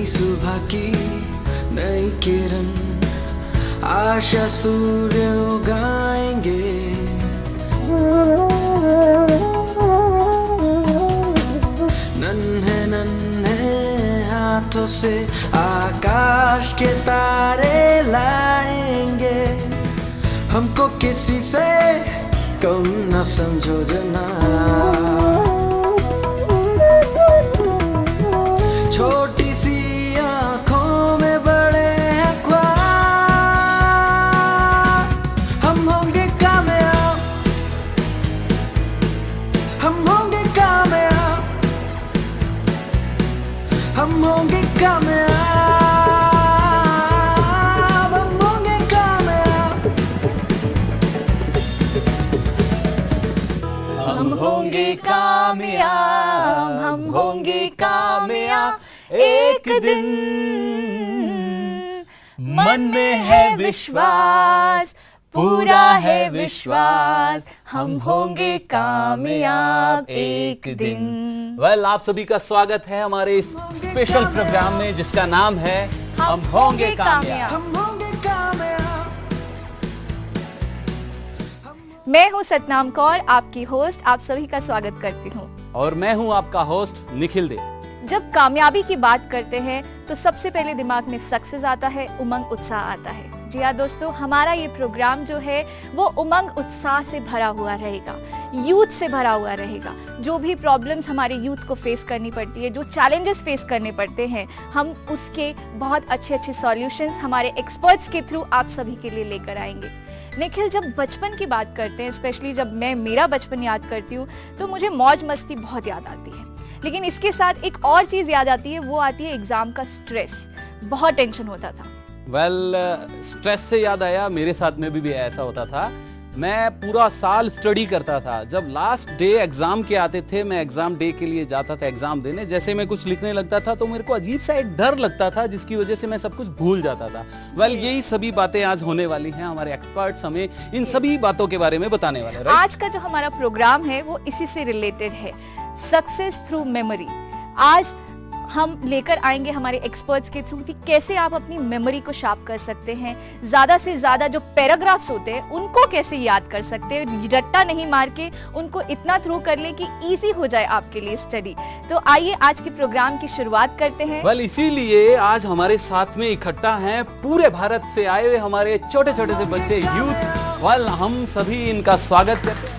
नई सुबह की नई किरण, आशा सूर्य उगाएंगे। नन्हे नन्हे हाथों से आकाश के तारे लाएंगे। हमको किसी से कम न समझो जना, छोटी सी आंखों में बड़े हैं ख्वाब। हम होंगे कामयाब, हम होंगे कामयाब, हम होंगे कामयाब, हम होंगे कामयाब। हम होंगे कामयाब, हम होंगे कामयाब एक दिन। मन में है विश्वास, पूरा है विश्वास, हम होंगे कामयाब एक दिन। वेल, आप सभी का स्वागत है हमारे इस स्पेशल प्रोग्राम में जिसका नाम है हम होंगे कामयाब। हम होंगे कामयाब। मैं हूँ सतनाम कौर, आपकी होस्ट। आप सभी का स्वागत करती हूँ। और मैं हूँ आपका होस्ट निखिल देव। जब कामयाबी की बात करते हैं तो सबसे पहले दिमाग में सक्सेस आता है, उमंग उत्साह आता है। जी हाँ दोस्तों, हमारा ये प्रोग्राम जो है वो उमंग उत्साह से भरा हुआ रहेगा, यूथ से भरा हुआ रहेगा। जो भी प्रॉब्लम्स हमारे यूथ को फेस करनी पड़ती है, जो चैलेंजेस फेस करने पड़ते हैं, हम उसके बहुत अच्छे अच्छे सॉल्यूशंस हमारे एक्सपर्ट्स के थ्रू आप सभी के लिए लेकर आएंगे। निखिल, जब बचपन की बात करते हैं, स्पेशली जब मैं मेरा बचपन याद करती हूँ तो मुझे मौज मस्ती बहुत याद आती है। लेकिन इसके साथ एक और चीज़ याद आती है, वो आती है एग्ज़ाम का स्ट्रेस। बहुत टेंशन होता था। वेल, स्ट्रेस से याद आया, मेरे साथ में भी ऐसा होता था। मैं पूरा साल स्टडी करता था। जब लास्ट डे एग्जाम के आते थे, मैं एग्जाम डे के लिए जाता था एग्जाम देने। जैसे मैं कुछ लिखने लगता था तो मेरे को अजीब सा एक डर लगता था, जिसकी वजह से मैं सब कुछ भूल जाता था। वेल, यही सभी बातें आज होने वाली हैं। हमारे एक्सपर्ट्स हमें इन सभी बातों के बारे में बताने वाले हैं। आज का जो हमारा प्रोग्राम है वो इसी से रिलेटेड है, सक्सेस थ्रू मेमोरी। आज हम लेकर आएंगे हमारे एक्सपर्ट्स के थ्रू कि कैसे आप अपनी मेमोरी को शार्प कर सकते हैं। ज़्यादा से ज़्यादा जो पैराग्राफ्स होते हैं उनको कैसे याद कर सकते हैं, रट्टा नहीं मार के उनको इतना थ्रू कर ले कि इजी हो जाए आपके लिए स्टडी। तो आइए आज के प्रोग्राम की शुरुआत करते हैं। वेल, इसीलिए आज हमारे साथ में इकट्ठा हैं पूरे भारत से आए हुए हमारे छोटे छोटे से बच्चे, यूथ। वेल, हम सभी इनका स्वागत करते हैं।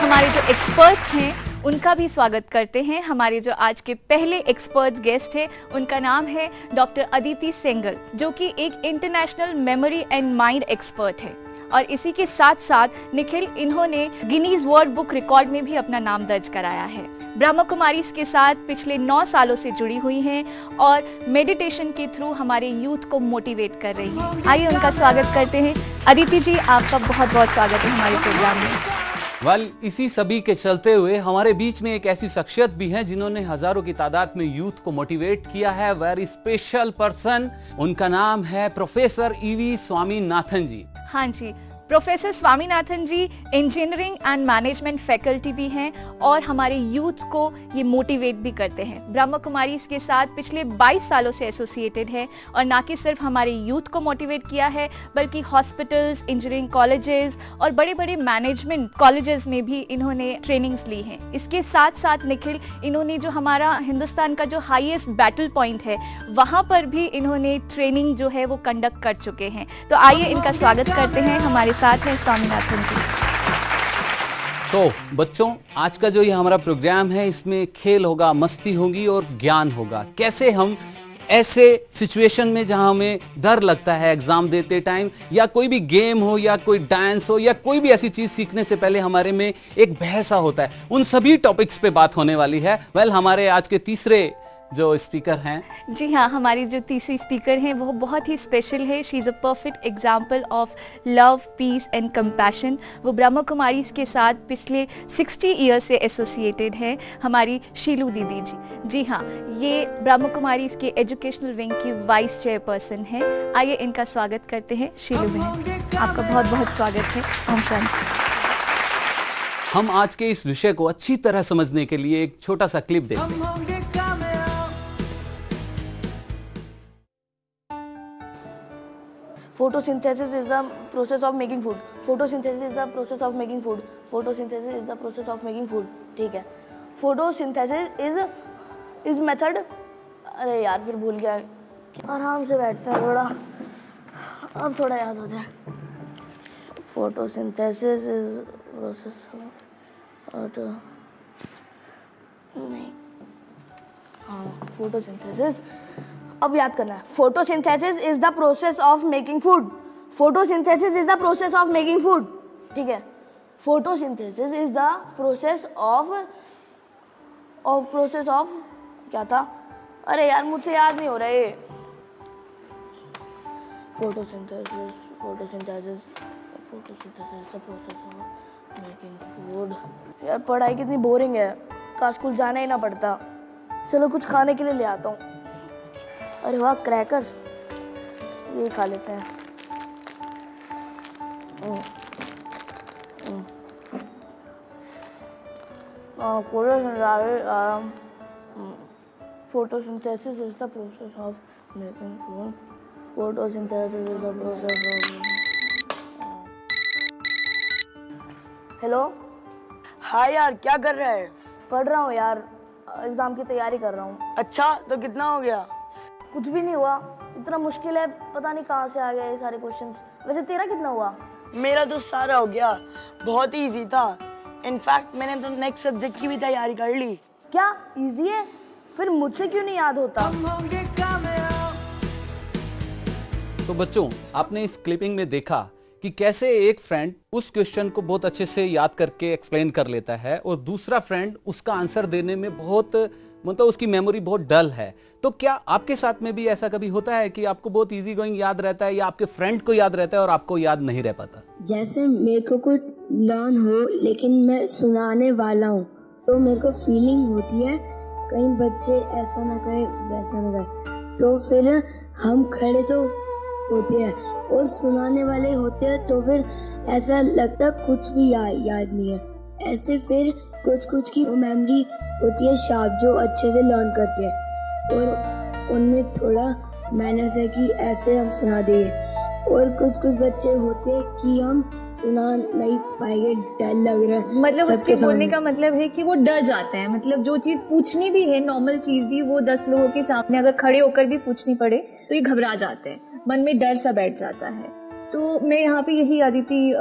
हमारे जो एक्सपर्ट्स हैं उनका भी स्वागत करते हैं। हमारे जो आज के पहले एक्सपर्ट गेस्ट हैं उनका नाम है डॉक्टर अदिति सेंगल, जो कि एक international memory and mind expert है। और इसी के साथ साथ निखिल, इन्होंने गिनीज वर्ल्ड बुक रिकॉर्ड में भी अपना नाम दर्ज कराया है। ब्रह्म कुमारी के साथ पिछले 9 सालों से जुड़ी हुई हैं और मेडिटेशन के थ्रू हमारे यूथ को मोटिवेट कर रही हैं। आइए उनका स्वागत करते हैं। अदिति जी, आपका बहुत बहुत स्वागत है हमारे प्रोग्राम में। वेल, इसी सभी के चलते हुए हमारे बीच में एक ऐसी शख्सियत भी है जिन्होंने हजारों की तादाद में यूथ को मोटिवेट किया है। वेरी स्पेशल पर्सन, उनका नाम है प्रोफेसर ईवी स्वामीनाथन जी। हाँ जी, professor Swaminathan ji engineering and management faculty भी हैं और हमारे यूथ को ये मोटिवेट भी करते हैं। ब्रह्म कुमारी के साथ पिछले 22 सालों से एसोसिएटेड है और ना कि सिर्फ हमारे यूथ को मोटिवेट किया है, बल्कि हॉस्पिटल्स, इंजीनियरिंग कॉलेजेस और बड़े बड़े मैनेजमेंट कॉलेजेस में भी इन्होंने ट्रेनिंग्स ली हैं। इसके साथ साथ निखिल, इन्होंने जो हमारा हिंदुस्तान का जो हाईएस्ट बैटल पॉइंट है वहाँ पर भी इन्होंने ट्रेनिंग जो है वो कंडक्ट कर चुके हैं। तो आइए इनका स्वागत करते हैं। हमारे साथ है स्वामीनाथन जी। तो बच्चों, आज का जो ये हमारा प्रोग्राम है, इसमें खेल होगा, मस्ती होगी और ज्ञान होगा। कैसे हम ऐसे सिचुएशन में जहां हमें डर लगता है एग्जाम देते टाइम, या कोई भी गेम हो या कोई डांस हो या कोई भी ऐसी चीज सीखने से पहले हमारे में एक बहसा होता है, उन सभी टॉपिक्स पे बात होने वाली है। वेल, हमारे आज के तीसरे जो स्पीकर हैं, जी हाँ, हमारी जो तीसरी स्पीकर हैं वो बहुत ही स्पेशल है। She is a perfect example of love, peace and compassion. वो ब्रह्म कुमारी के साथ पिछले 60 ईयर से एसोसिएटेड है, हमारी शीलू दीदी जी। जी हाँ, ये ब्रह्म कुमारी के एजुकेशनल विंग की वाइस चेयरपर्सन है। आइए इनका स्वागत करते हैं। शीलू बहन, आपका बहुत बहुत स्वागत है। ओम शांति। हम आज के इस विषय को अच्छी तरह समझने के लिए एक छोटा सा क्लिप देखते हैं। photosynthesis is the process of making food. Photosynthesis is the process of making food. Photosynthesis is the process of making food. ठीक है. Photosynthesis is method. अरे यार फिर भूल गया. आराम से बैठते हैं थोड़ा. अब थोड़ा याद हो जाए. Photosynthesis is process of नहीं. हाँ, photosynthesis. अब याद करना है. Photosynthesis is the process of making food. Photosynthesis is the process of making food. ठीक है. Photosynthesis is the process of क्या था? अरे यार मुझसे याद नहीं हो रहा है. Photosynthesis is the process of making food. यार पढ़ाई कितनी बोरिंग है. काश स्कूल जाना ही ना पड़ता. चलो कुछ खाने के लिए ले आता हूँ. अरे वाह क्रैकर्स, ये खा लेते हैं. Photosynthesis is the process of making food. Photosynthesis is the process of. Hello. हाँ यार क्या कर रहा है? पढ़ रहा हूँ यार, एग्जाम की तैयारी कर रहा हूँ. अच्छा तो कितना हो गया? कुछ भी नहीं हुआ. इतना मुश्किल है, पता नहीं कहाँ से आ गए ये सारे क्वेश्चंस. वैसे तेरा कितना हुआ? मेरा तो सारा हो गया. बहुत ही इजी था. इनफैक्ट मैंने तो नेक्स्ट सब्जेक्ट की भी तैयारी कर ली. क्या इजी है? फिर मुझसे क्यों नहीं याद होता? हम होंगे कामयाब. तो बच्चों, आपने इस क्लिपिंग में देखा कि कैसे एक फ्रेंड उस क्वेश्चन को बहुत अच्छे से याद करके एक्सप्लेन कर लेता है और दूसरा फ्रेंड उसका आंसर देने में बहुत मतलब उसकी मेमोरी बहुत डल है. तो क्या आपके साथ में भी ऐसा कभी होता है कि आपको बहुत इजी गोइंग याद रहता है या आपके फ्रेंड को याद रहता है और आपको याद नहीं रह पाता? जैसे मेरे को कुछ लर्न हो लेकिन मैं सुनाने वाला हूँ तो मेरे को फीलिंग होती है कहीं बच्चे ऐसा ना कहे वैसा ना कहे, तो फिर हम खड़े तो होते हैं और सुनाने वाले होते हैं तो फिर ऐसा लगता कुछ भी याद नहीं है. ऐसे फिर कुछ की मेमोरी होती है शार्प, जो अच्छे से लर्न करते हैं और उनमें थोड़ा मैनर्स है कि ऐसे हम सुना देंगे. और कुछ बच्चे होते हैं कि हम सुना नहीं पाएंगे, डर लग रहा है. मतलब उसके बोलने का मतलब है कि वो डर जाते हैं. मतलब जो चीज पूछनी भी है, नॉर्मल चीज भी, वो 10 लोगों के सामने अगर खड़े होकर भी पूछनी पड़े तो ये घबरा जाते हैं, मन में डर सा बैठ जाता है. तो मैं यहाँ पे यही अदिति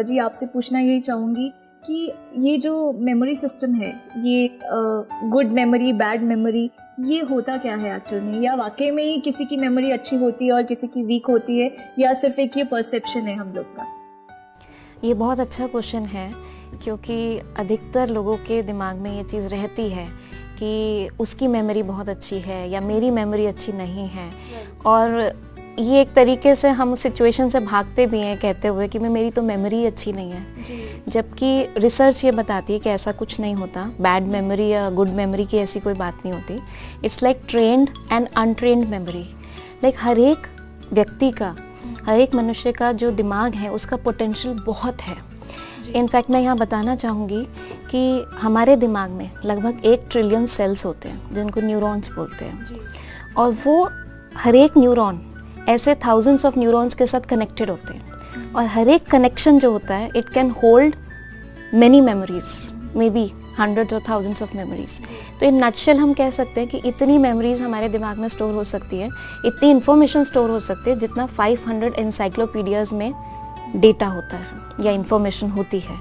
जी आपसे पूछना यही चाहूंगी कि ये जो मेमोरी सिस्टम है, ये गुड मेमोरी, बैड मेमोरी, ये होता क्या है एक्चुअल में? या वाकई में ही किसी की मेमोरी अच्छी होती है और किसी की वीक होती है, या सिर्फ एक ये परसेप्शन है हम लोग का? ये बहुत अच्छा क्वेश्चन है, क्योंकि अधिकतर लोगों के दिमाग में ये चीज़ रहती है कि उसकी मेमोरी बहुत अच्छी है या मेरी मेमोरी अच्छी नहीं है. और ये एक तरीके से हम सिचुएशन से भागते भी हैं कहते हुए कि मेरी तो मेमोरी अच्छी नहीं है. जबकि रिसर्च ये बताती है कि ऐसा कुछ नहीं होता. बैड मेमोरी या गुड मेमोरी की ऐसी कोई बात नहीं होती. It's like trained and untrained memory. Like हर एक व्यक्ति का, हर एक मनुष्य का जो दिमाग है उसका पोटेंशियल बहुत है. इनफैक्ट मैं यहाँ बताना चाहूँगी कि हमारे दिमाग में लगभग 1 ट्रिलियन सेल्स होते हैं जिनको न्यूरॉन्स बोलते हैं. और वो हर एक न्यूरॉन ऐसे थाउजेंड्स ऑफ न्यूरॉन्स के साथ कनेक्टेड होते हैं. और हर एक कनेक्शन जो होता है it can hold many memories, may be hundreds और थाउजेंड्स ऑफ मेमोरीज. तो इन नटशेल हम कह सकते हैं कि इतनी मेमोरीज हमारे दिमाग में स्टोर हो सकती है, इतनी इन्फॉर्मेशन स्टोर हो सकती है जितना 500 एनसाइक्लोपीडियाज में डेटा होता है या इन्फॉर्मेशन होती है.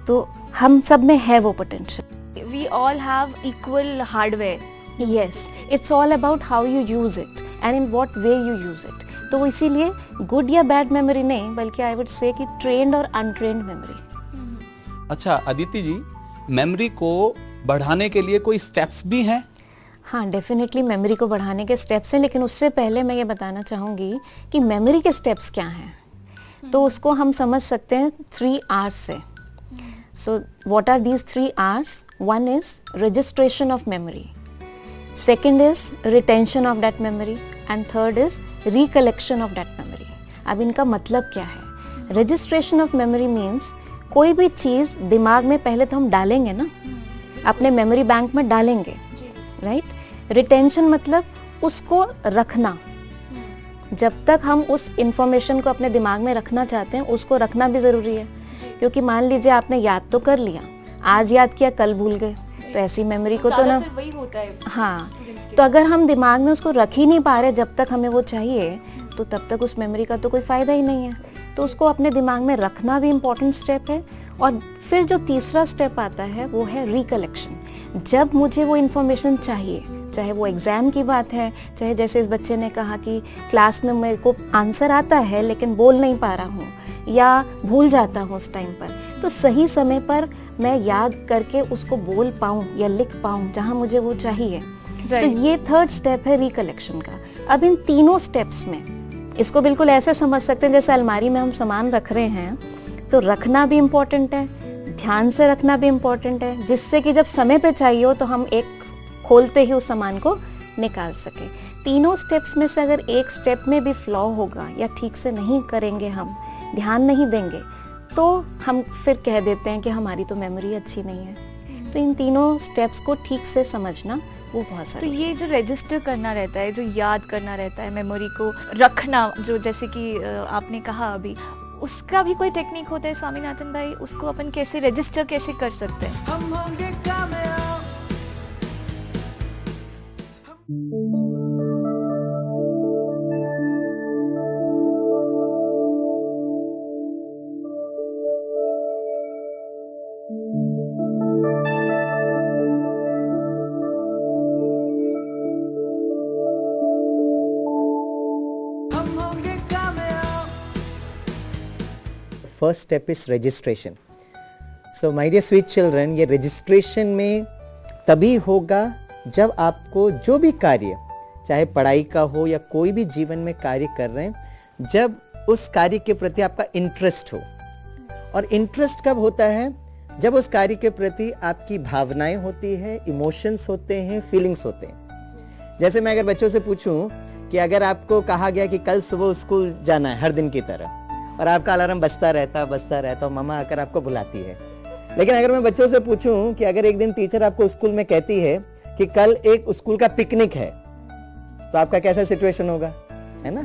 तो हम सब में है वो potential. We all have equal hardware. Yes, it's all about how you use it and in what way you use it. तो इसीलिए गुड या बैड मेमोरी नहीं, बल्कि आई वुड से कि ट्रेंड और अनट्रेंड मेमोरी. अच्छा अदिति जी, मेमोरी को बढ़ाने के लिए कोई स्टेप्स भी हैं? हाँ, डेफिनेटली मेमोरी को बढ़ाने के स्टेप्स हैं, लेकिन उससे पहले मैं ये बताना चाहूँगी कि मेमोरी के स्टेप्स क्या हैं. तो उसको हम समझ सकते हैं 3 R's से. So what are these 3 R's? One is registration of memory, second is retention of that memory, and third is recollection of that memory. अब इनका मतलब क्या है? Registration of memory means कोई भी चीज़ दिमाग में पहले तो हम डालेंगे ना, अपने मेमोरी बैंक में डालेंगे, राइट? रिटेंशन मतलब उसको रखना, जब तक हम उस इंफॉर्मेशन को अपने दिमाग में रखना चाहते हैं उसको रखना भी ज़रूरी है, क्योंकि मान लीजिए आपने याद तो कर लिया, आज याद किया कल भूल गए, तो ऐसी मेमोरी को तो ना, वही होता है। हाँ, तो अगर हम दिमाग में उसको रख ही नहीं पा रहे जब तक हमें वो चाहिए, तो तब तक उस मेमोरी का तो कोई फ़ायदा ही नहीं है। तो उसको अपने दिमाग में रखना भी इम्पोर्टेंट स्टेप है। और फिर जो तीसरा स्टेप आता है वो है रिकलेक्शन। जब मुझे वो इन्फॉर्मेशन चाहिए, चाहे वो एग्ज़ाम की बात है, चाहे जैसे इस बच्चे ने कहा कि क्लास में मेरे को आंसर आता है लेकिन बोल नहीं पा रहा हूँ या भूल जाता हूँ उस टाइम पर, तो सही समय पर मैं याद करके उसको बोल पाऊँ या लिख पाऊँ जहाँ मुझे वो चाहिए। तो ये थर्ड स्टेप है रिकलेक्शन का। अब इन तीनों स्टेप्स में इसको बिल्कुल ऐसे समझ सकते हैं जैसे अलमारी में हम सामान रख रहे हैं, तो रखना भी इम्पोर्टेंट है, ध्यान से रखना भी इम्पोर्टेंट है, जिससे कि जब समय पे चाहिए हो तो हम एक खोलते ही उस सामान को निकाल सके। तीनों स्टेप्स में से अगर एक स्टेप में भी फ्लॉ होगा या ठीक से नहीं करेंगे, हम ध्यान नहीं देंगे, तो हम फिर कह देते हैं कि हमारी तो मेमोरी अच्छी नहीं है। तो इन तीनों स्टेप्स को ठीक से समझना वो बहुत तो सारा। ये जो रजिस्टर करना रहता है, जो याद करना रहता है, मेमोरी को रखना, जो जैसे कि आपने कहा अभी, उसका भी कोई टेक्निक होता है स्वामीनाथन भाई? उसको अपन कैसे रजिस्टर कैसे कर सकते हैं? हम होंगे कामयाब। हम होंगे कामयाब। First step is registration. So my dear sweet children, ये रजिस्ट्रेशन में तभी होगा जब आपको जो भी कार्य, चाहे पढ़ाई का हो या कोई भी जीवन में कार्य कर रहे हैं, जब उस कार्य के प्रति आपका इंटरेस्ट हो। और इंटरेस्ट कब होता है? जब उस कार्य के प्रति आपकी भावनाएं होती है, इमोशंस होते हैं, फीलिंग्स होते हैं। जैसे मैं अगर बच्चों से पूछूं कि अगर आपको कहा गया कि कल सुबह स्कूल जाना है हर दिन की तरह, और आपका अलार्म बजता रहता और मम्मा आकर आपको बुलाती है, लेकिन अगर मैं बच्चों से पूछूं कि अगर एक दिन टीचर आपको स्कूल में कहती है कि कल एक स्कूल का पिकनिक है, तो आपका कैसा सिचुएशन होगा, है ना?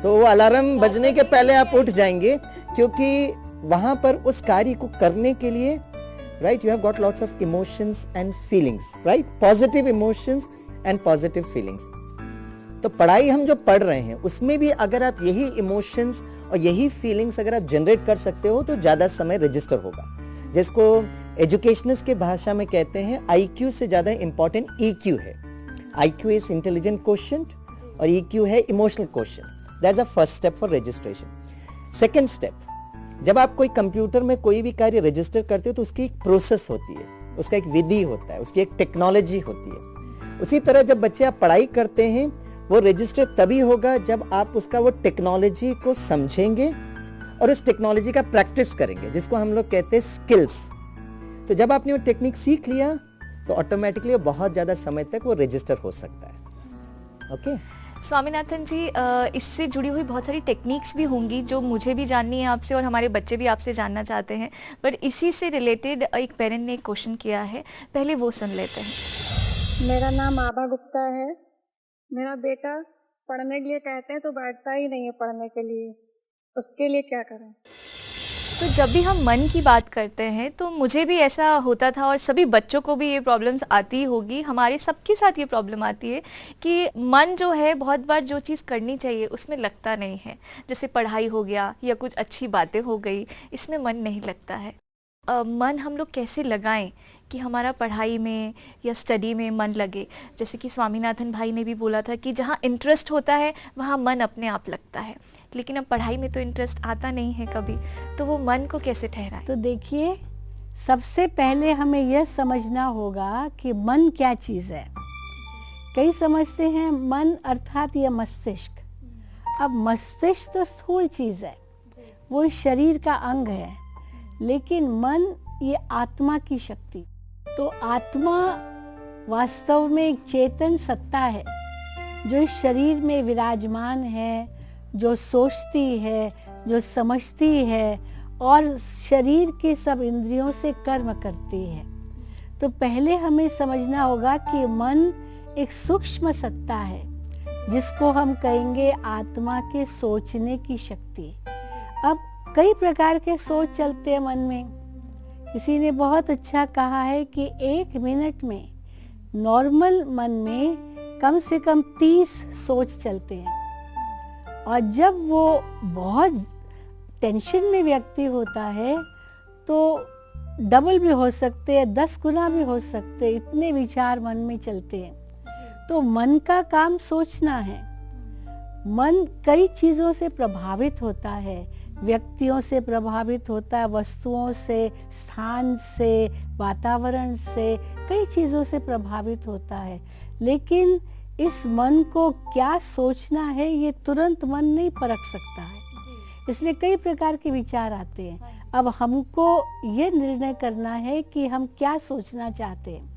तो वो अलार्म बजने के पहले आप उठ जाएंगे, क्योंकि वहां पर उस कार्य को करने के लिए, right, you have got lots of emotions and feelings, right, positive emotions and positive feelings. तो पढ़ाई हम जो पढ़ रहे हैं उसमें भी अगर आप यही इमोशंस और यही फीलिंग्स अगर आप जनरेट कर सकते हो तो ज़्यादा समय रजिस्टर होगा, जिसको एजुकेशनिस्ट के भाषा में कहते हैं IQ से ज़्यादा इंपॉर्टेंट EQ है। IQ इज इंटेलिजेंट क्वोशिएंट और EQ है emotional quotient. That's the first step for registration. Second step, जब आप कोई कंप्यूटर में कोई भी कार्य रजिस्टर करते हो तो उसकी एक प्रोसेस होती है, उसका एक विधि होता है, उसकी एक टेक्नोलॉजी होती है। उसी तरह जब बच्चे आप पढ़ाई करते हैं, वो रजिस्टर तभी होगा जब आप उसका वो टेक्नोलॉजी को समझेंगे और उस टेक्नोलॉजी का प्रैक्टिस करेंगे, जिसको हम लोग कहते हैं स्किल्स। तो जब आपने वो टेक्निक सीख लिया तो ऑटोमेटिकली बहुत ज़्यादा समय तक वो रजिस्टर हो सकता है। ओके स्वामीनाथन जी, इससे जुड़ी हुई बहुत सारी टेक्निक्स भी होंगी जो मुझे भी जाननी है आपसे और हमारे बच्चे भी आपसे जानना चाहते हैं, पर इसी से रिलेटेड एक पेरेंट ने एक क्वेश्चन किया है, पहले वो सुन लेते हैं। मेरा नाम आभा गुप्ता है। मेरा बेटा पढ़ने के लिए कहते हैं तो बैठता ही नहीं है पढ़ने के लिए, उसके लिए क्या करें? तो जब भी हम मन की बात करते हैं तो मुझे भी ऐसा होता था और सभी बच्चों को भी ये प्रॉब्लम्स आती होगी, हमारे सबके साथ ये प्रॉब्लम आती है कि मन जो है बहुत बार जो चीज़ करनी चाहिए उसमें लगता नहीं है। जैसे पढ़ाई हो गया या कुछ अच्छी बातें हो गई, इसमें मन नहीं लगता है। मन हम लोग कैसे लगाएं कि हमारा पढ़ाई में या स्टडी में मन लगे? जैसे कि स्वामीनाथन भाई ने भी बोला था कि जहाँ इंटरेस्ट होता है वहाँ मन अपने आप लगता है, लेकिन अब पढ़ाई में तो इंटरेस्ट आता नहीं है कभी, तो वो मन को कैसे ठहराए? तो देखिए, सबसे पहले हमें यह समझना होगा कि मन क्या चीज़ है। कई समझते हैं मन अर्थात यह मस्तिष्क। अब मस्तिष्क तो स्थूल चीज़ है, वो शरीर का अंग है, लेकिन मन ये आत्मा की शक्ति। तो आत्मा वास्तव में एक चेतन सत्ता है जो इस शरीर में विराजमान है, जो सोचती है, जो समझती है और शरीर के सब इंद्रियों से कर्म करती है। तो पहले हमें समझना होगा कि मन एक सूक्ष्म सत्ता है जिसको हम कहेंगे आत्मा के सोचने की शक्ति। अब कई प्रकार के सोच चलते हैं मन में। किसी ने बहुत अच्छा कहा है कि 1 मिनट में नॉर्मल मन में कम से कम 30 सोच चलते हैं, और जब वो बहुत टेंशन में व्यक्ति होता है तो डबल भी हो सकते हैं, 10 गुना भी हो सकते हैं, इतने विचार मन में चलते हैं। तो मन का काम सोचना है। मन कई चीज़ों से प्रभावित होता है, व्यक्तियों से प्रभावित होता है, वस्तुओं से, स्थान से, वातावरण से, कई चीज़ों से प्रभावित होता है। लेकिन इस मन को क्या सोचना है ये तुरंत मन नहीं परख सकता है, इसलिए कई प्रकार के विचार आते हैं। अब हमको ये निर्णय करना है कि हम क्या सोचना चाहते हैं।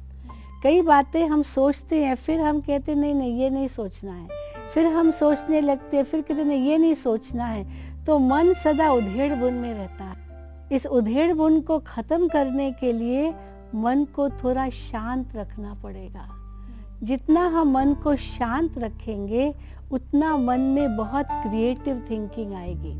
कई बातें हम सोचते हैं, फिर हम कहते नहीं नहीं ये नहीं सोचना है, फिर हम सोचने लगते हैं, फिर कहते नहीं ये नहीं सोचना है। तो मन सदा उधेड़ बुन में रहता है। इस उधेड़ बुन को खत्म करने के लिए मन को थोड़ा शांत रखना पड़ेगा। जितना हम मन को शांत रखेंगे उतना मन में बहुत क्रिएटिव थिंकिंग आएगी।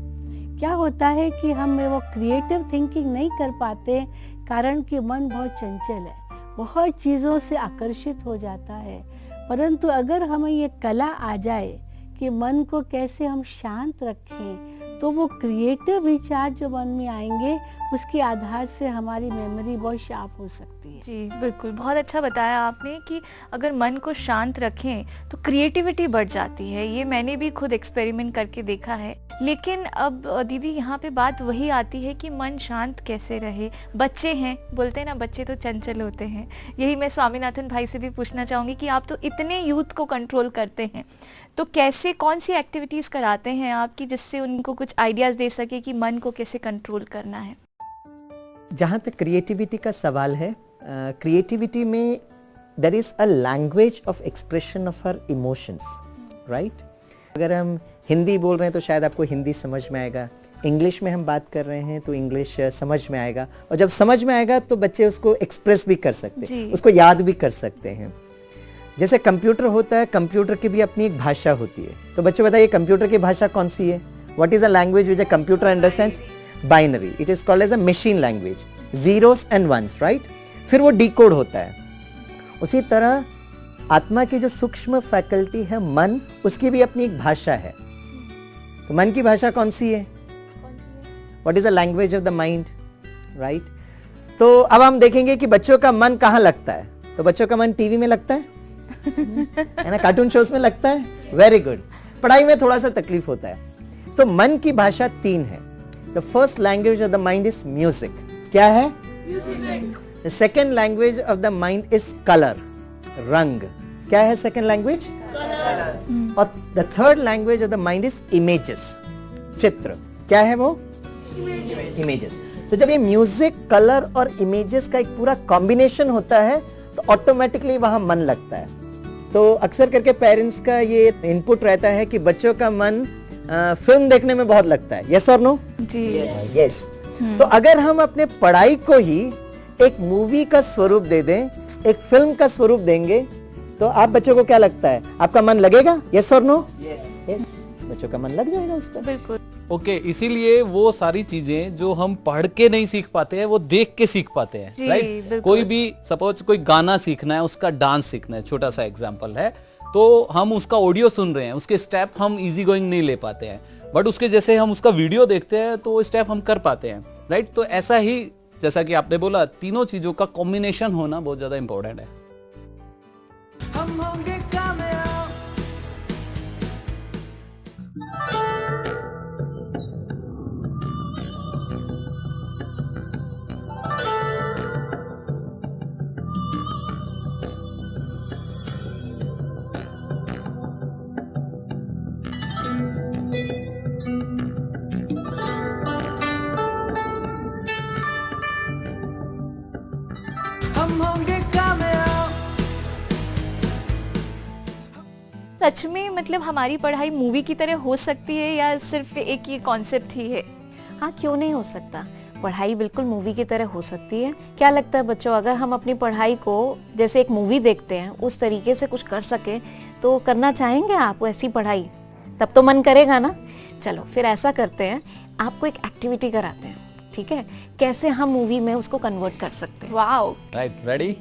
क्या होता है कि हम वो क्रिएटिव थिंकिंग नहीं कर पाते, कारण कि मन बहुत चंचल है, बहुत चीज़ों से आकर्षित हो जाता है। परंतु अगर हमें ये कला आ जाए कि मन को कैसे हम शांत रखें, तो वो क्रिएटिव विचार जो मन में आएंगे उसके आधार से हमारी मेमोरी बहुत शार्प हो सकती है। जी बिल्कुल, बहुत अच्छा बताया आपने कि अगर मन को शांत रखें तो क्रिएटिविटी बढ़ जाती है। ये मैंने भी खुद एक्सपेरिमेंट करके देखा है। लेकिन अब दीदी यहाँ पे बात वही आती है कि मन शांत कैसे रहे। बच्चे हैं, बोलते हैं ना बच्चे तो चंचल होते हैं। यही मैं स्वामीनाथन भाई से भी पूछना चाहूँगी कि आप तो इतने यूथ को कंट्रोल करते हैं, तो कैसे, कौन सी एक्टिविटीज़ कराते हैं आप कि जिससे उनको कुछ आइडियाज़ दे सके कि मन को कैसे कंट्रोल करना है। जहाँ तक क्रिएटिविटी का सवाल है, क्रिएटिविटी में there is a language of expression of our emotions, right. अगर हम हिंदी बोल रहे हैं तो शायद आपको हिंदी समझ में आएगा, इंग्लिश में हम बात कर रहे हैं तो इंग्लिश समझ में आएगा, और जब समझ में आएगा तो बच्चे उसको एक्सप्रेस भी कर सकते हैं, उसको याद भी कर सकते हैं। जैसे कंप्यूटर होता है, कंप्यूटर की भी अपनी एक भाषा होती है। तो बच्चे बताइए कंप्यूटर की भाषा कौन सी है? What is a language which a computer understands? Binary. It is called as a machine language, zeros and ones, right. फिर वो डिकोड होता है। उसी तरह आत्मा की जो सूक्ष्म फैकल्टी है मन, उसकी भी अपनी एक भाषा है। तो मन की भाषा कौन सी है? What is the language of the mind, right. तो अब हम देखेंगे कि बच्चों का मन कहाँ लगता है। तो बच्चों का मन टीवी में लगता है ना, कार्टून शोज में लगता है। Very good. पढ़ाई में थोड़ा सा तकलीफ होता है। तो मन की भाषा 3 है। The first language of the mind is music. क्या है? Music. The second language of the mind is colour, रंग। क्या है सेकेंड लैंग्वेज? कलर। और the third language of the mind is images, चित्र। क्या है वो? इमेजेस। तो जब ये म्यूजिक, कलर और इमेजेस का एक पूरा कॉम्बिनेशन होता है तो ऑटोमेटिकली वहां मन लगता है। तो अक्सर करके पेरेंट्स का ये इनपुट रहता है कि बच्चों का मन फिल्म देखने में बहुत लगता है। यस और नो? जी यस। तो अगर हम अपने पढ़ाई को ही एक मूवी का स्वरूप दे दें, एक फिल्म का स्वरूप देंगे, तो आप बच्चों को क्या लगता है, आपका मन लगेगा? यस और नो? यस। बच्चों का मन लग जाएगा उस पर। बिल्कुल। ओके, इसीलिए वो सारी चीजें जो हम पढ़ के नहीं सीख पाते हैं वो देख के सीख पाते हैं, राइट। कोई भी सपोज कोई गाना सीखना है, उसका डांस सीखना है, छोटा सा एग्जांपल है, तो हम उसका ऑडियो सुन रहे हैं, उसके स्टेप हम इजी गोइंग नहीं ले पाते हैं, बट उसके जैसे हम उसका वीडियो देखते हैं तो वो स्टेप हम कर पाते हैं, राइट। तो ऐसा ही जैसा कि आपने बोला, तीनों चीजों का कॉम्बिनेशन होना बहुत ज्यादा इंपॉर्टेंट है। हम होंगे कामयाब। हम होंगे कामयाब। सच में मतलब हमारी पढ़ाई मूवी की तरह हो सकती है या सिर्फ एक ये कॉन्सेप्ट ही है? हाँ, क्यों नहीं हो सकता। पढ़ाई बिल्कुल मूवी की तरह हो सकती है। क्या लगता है बच्चों, अगर हम अपनी पढ़ाई को जैसे एक मूवी देखते हैं उस तरीके से कुछ कर सके तो करना चाहेंगे आप ऐसी पढ़ाई? तब तो मन करेगा ना। चलो फिर ऐसा करते हैं, आपको एक एक्टिविटी कराते हैं, ठीक है, कैसे हम मूवी में उसको कन्वर्ट कर सकते हैं। वाओ। Right, ready?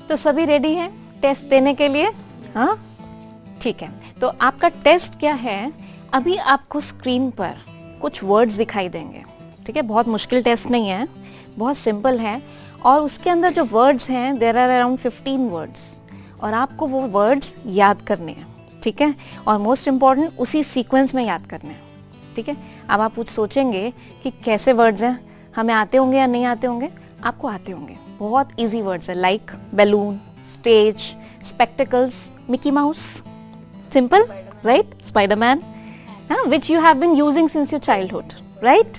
तो सभी रेडी हैं टेस्ट देने के लिए? हाँ ठीक है, तो आपका टेस्ट क्या है, अभी आपको स्क्रीन पर कुछ वर्ड्स दिखाई देंगे, ठीक है, बहुत मुश्किल टेस्ट नहीं है, बहुत सिंपल है, और उसके अंदर जो वर्ड्स हैं देयर आर अराउंड 15 वर्ड्स, और आपको वो वर्ड्स याद करने हैं, ठीक है, और मोस्ट इम्पॉर्टेंट उसी सीक्वेंस में याद करने हैं, ठीक है। अब आप कुछ सोचेंगे कि कैसे वर्ड्स हैं, हमें आते होंगे या नहीं आते होंगे? आपको आते होंगे, बहुत इजी वर्ड्स है, like balloon, stage, spectacles, Mickey mouse, simple, right, Spiderman, which you have been using since your childhood, right?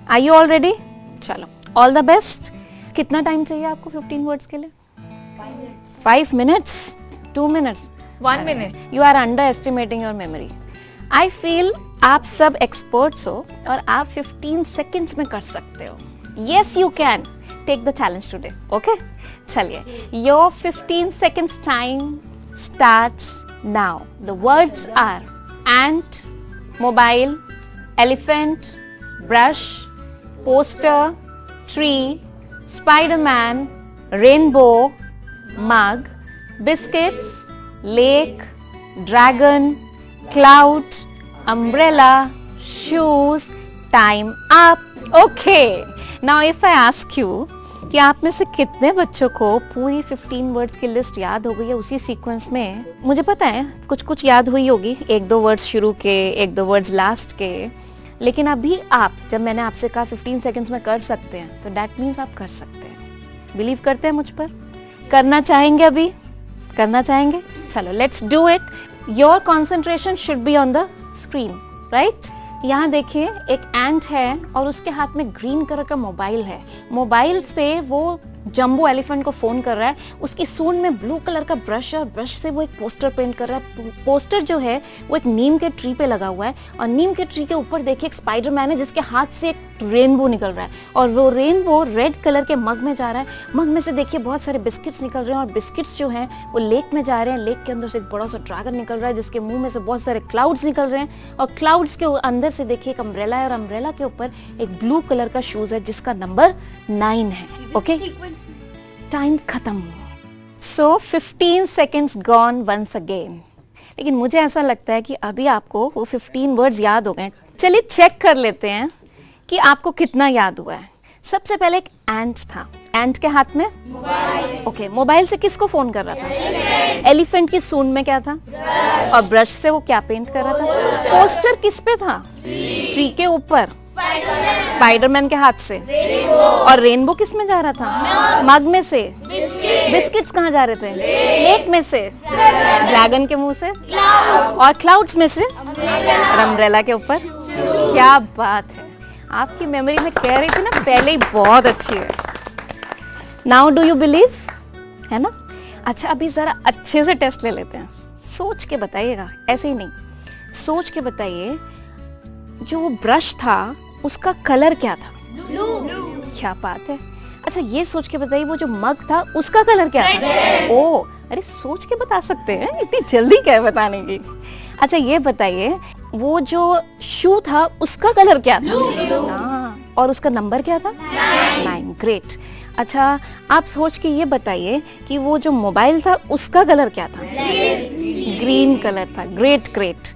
Are you all ready? चलो, all the best. कितना टाइम चाहिए आपको 15 वर्ड्स के लिए? 5 minutes, 2 minutes, 1 minute. You are underestimating your memory. I feel आप सब experts हो और आप 15 seconds में कर सकते हो. Yes, you can. Take the challenge today, okay? चलिए, your 15 seconds time starts now. The words are ant, mobile, elephant, brush, poster, tree, Spider-Man, rainbow, mug, biscuits, lake, dragon, cloud, umbrella, shoes. Time up. Okay. Now if I ask you कि आप में से कितने बच्चों को पूरी 15 words की list याद हो गई है उसी सीक्वेंस में? मुझे पता है कुछ कुछ याद हुई होगी, 1-2 वर्ड्स शुरू के, 1-2 वर्ड्स लास्ट के, लेकिन अभी आप, जब मैंने आपसे कहा 15 सेकंड्स में कर सकते हैं, तो दैट मीन्स आप कर सकते हैं। बिलीव करते हैं मुझ पर? करना चाहेंगे? अभी करना चाहेंगे? चलो let's do it. Your concentration should be on the screen, right? यहाँ देखिए एक एंट है और उसके हाथ में ग्रीन कलर का मोबाइल है। मोबाइल से वो जंबो एलिफेंट को फोन कर रहा है। उसकी सूंड में ब्लू कलर का ब्रश है और ब्रश से वो एक पोस्टर पेंट कर रहा है। पोस्टर जो है वो एक नीम के ट्री पे लगा हुआ है और नीम के ट्री के ऊपर देखिए एक स्पाइडरमैन है जिसके हाथ से एक रेनबो निकल रहा है और वो रेनबो रेड कलर के मग में जा रहा है। मग में से देखिए बहुत सारे बिस्किट्स निकल रहे हैं और बिस्किट्स जो हैं वो लेक में जा रहे हैं। लेक के अंदर से एक बड़ा सा ड्रैगन निकल रहा है जिसके मुंह में से बहुत सारे क्लाउड्स निकल रहे हैं और क्लाउड्स के अंदर से देखिए एक अम्ब्रेला है और अम्ब्रेला के ऊपर एक ब्लू कलर का शूज है जिसका नंबर 9 है। ओके, टाइम खत्म। सो 15 सेकेंड्स गॉन वंस अगेन। लेकिन मुझे ऐसा लगता है कि अभी आपको वो 15 वर्ड्स याद हो गए। चलिए चेक कर लेते हैं कि आपको कितना याद हुआ है। सबसे पहले एक एंट था, एंट के हाथ में मोबाइल। ओके, मोबाइल से किसको फोन कर रहा था? एलिफेंट की सूंड में क्या था? और ब्रश से वो क्या पेंट कर रहा था? पोस्टर किस पे था? ट्री के ऊपर, स्पाइडरमैन के हाथ से। और रेनबो किस में जा रहा था? मग में से। बिस्किट्स कहाँ जा रहे थे? लेक में से। ड्रैगन के मुंह से। और क्लाउड्स में से और अम्ब्रेला के ऊपर। क्या बात है, आपकी मेमोरी में कह रही थी ना पहले ही बहुत अच्छी है। नाउ डू यू बिलीव, है ना? अच्छा, अभी जरा अच्छे से टेस्ट ले लेते हैं। सोच के बताइएगा, ऐसे ही नहीं, सोच के बताइए जो वो ब्रश था उसका कलर क्या था? ब्लू। क्या बात है। अच्छा, ये सोच के बताइए वो जो मग था उसका कलर क्या था? ओ, अरे सोच के बता सकते हैं, इतनी जल्दी क्या है बताने की। अच्छा, ये बताइए वो जो शू था उसका कलर क्या था? और उसका नंबर क्या था? 9। ग्रेट। अच्छा, आप सोच के ये बताइए कि वो जो मोबाइल था उसका कलर क्या था? ग्रीन कलर था। Great great.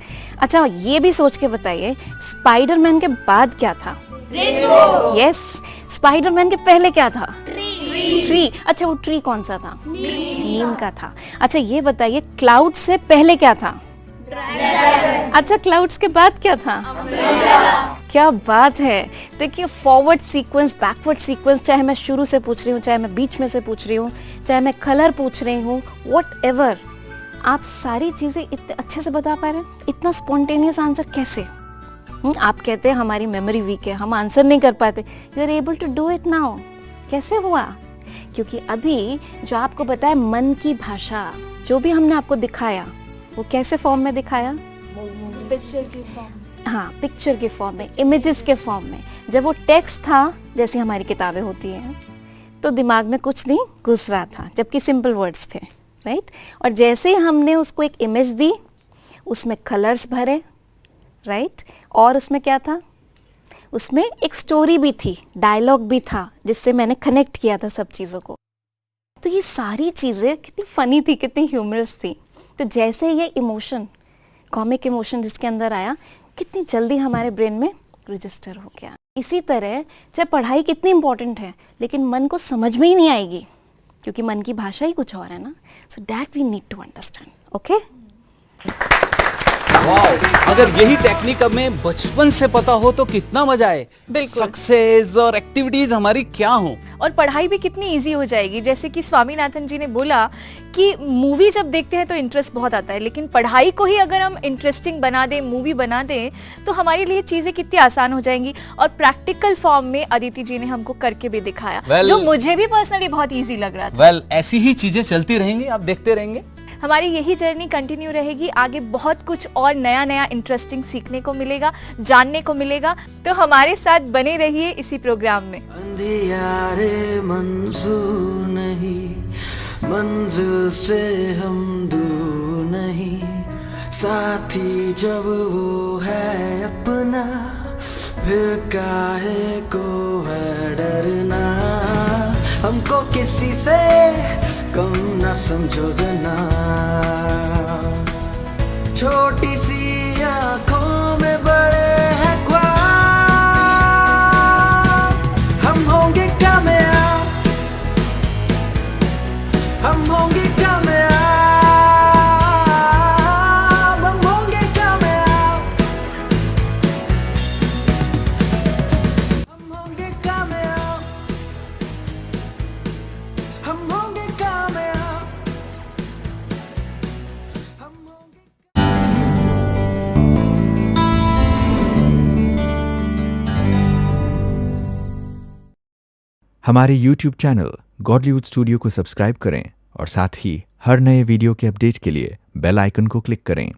अच्छा, ये भी सोच के बताइए स्पाइडरमैन के बाद क्या था? रेनबो। यस, स्पाइडरमैन के पहले क्या था? ट्री। अच्छा, वो ट्री कौन सा था? नीम का था। अच्छा, ये बताइए क्लाउड से पहले क्या था? अच्छा, क्लाउड्स के बाद क्या था? क्या बात है। देखिए, फॉरवर्ड सीक्वेंस, बैकवर्ड सीक्वेंस, चाहे मैं शुरू से पूछ रही हूँ, चाहे मैं बीच में से पूछ रही हूँ, चाहे मैं कलर पूछ रही हूँ, व्हाटएवर, आप सारी चीजें इतने अच्छे से बता पा रहे हैं। इतना स्पॉन्टेनियस आंसर कैसे? आप कहते हैं हमारी मेमोरी वीक है, हम आंसर नहीं कर पाते। You are able to do it now. कैसे हुआ? क्योंकि अभी जो आपको बताया मन की भाषा, जो भी हमने आपको दिखाया वो कैसे फॉर्म में दिखाया? हाँ, पिक्चर के फॉर्म में, इमेजेस के फॉर्म में। जब वो टेक्स्ट था, जैसे हमारी किताबें होती हैं, तो दिमाग में कुछ नहीं घुस रहा था, जबकि सिंपल वर्ड्स थे, राइट। और जैसे हमने उसको एक इमेज दी, उसमें कलर्स भरे, राइट, और उसमें क्या था, उसमें एक स्टोरी भी थी, डायलॉग भी था, जिससे मैंने कनेक्ट किया था सब चीज़ों को। तो ये सारी चीज़ें कितनी फ़नी थी, कितनी ह्यूमरस थी। तो जैसे ये इमोशन, कॉमिक इमोशन जिसके अंदर आया, कितनी जल्दी हमारे ब्रेन में रजिस्टर हो गया। इसी तरह चाहे पढ़ाई कितनी इंपॉर्टेंट है, लेकिन मन को समझ में ही नहीं आएगी, क्योंकि मन की भाषा ही कुछ और है ना। So that we need to understand. Okay, वाह, अगर यही टेक्निक हमें बचपन से पता हो तो कितना मजा आए। बिल्कुल। सक्सेस और एक्टिविटीज हमारी क्या हो, और पढ़ाई भी कितनी इजी हो जाएगी। जैसे कि स्वामीनाथन जी ने बोला कि मूवी जब देखते हैं तो इंटरेस्ट बहुत आता है, लेकिन पढ़ाई को ही अगर हम इंटरेस्टिंग बना दें, मूवी बना दें, तो हमारे लिए चीज़ें कितनी आसान हो जाएंगी। और प्रैक्टिकल फॉर्म में अदिति जी ने हमको करके भी दिखाया, जो मुझे भी पर्सनली बहुत ईजी लग रहा था। ऐसी ही चीजें चलती रहेंगी, आप देखते रहेंगे। हमारी यही जर्नी कंटिन्यू रहेगी, आगे बहुत कुछ और नया नया इंटरेस्टिंग सीखने को मिलेगा, जानने को मिलेगा। तो हमारे साथ बने रहिए इसी प्रोग्राम में। अंधियारे मंजूर नहीं, मंजिल से हम दूर नहीं, साथी जब वो है अपना, फिर काहे को है डरना। हमको किसी से कम न समझो जना, छोटी सी आंखों में बड़े हैं ख्वाब। हम होंगे कामयाब, हम होंगे कामयाब, हम होंगे कामयाब, हम होंगे कामयाब, हम होंगे कामयाब, हम होंगे। हमारे YouTube चैनल गॉडलीवुड स्टूडियो को सब्सक्राइब करें और साथ ही हर नए वीडियो के अपडेट के लिए बेल आइकन को क्लिक करें।